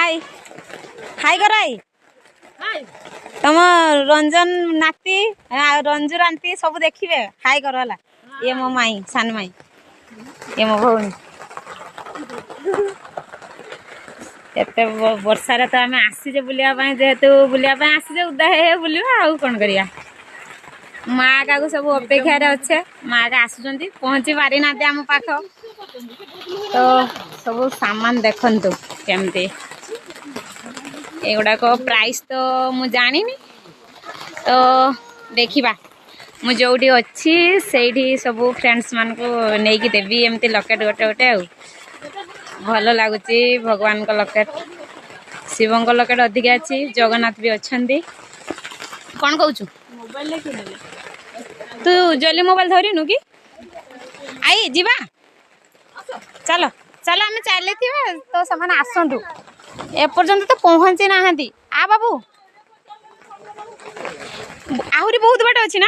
हाय हाय कराई तुम रंजन नाती रंजू रांती सब देखिए हाय कर हला ये मो माई सान माई ये मो भौणी एते वर्षा तो आम आसीजे बुलिया जेहेतु बुलिया आसीजे उदा हे बुलिया आउ कौन करिया माँ का सब अपेक्षा अच्छे माँ का आसुचंती पहुँची पारि ना आम पाख तो सब सामान देखंतु केमती एगुड़ाक प्राइस तो मु जानी तो देखिबा मु जोटी अच्छी सेठी सब फ्रेंड्स मान को नेकी देवी एमती लकेट गोटे गोटे आ भल लगुच भगवान को लकेट शिवं लकेट अधिक अच्छी जगन्नाथ भी अच्छा कौन कहूँ तू जल्दी मोबाइल धरनु कि आई जीवा चलो चलो आम चली तो से आसतु एपर्यंत तो पहुँची ना आ बाबू आहरी बहुत बाट अच्छी ना।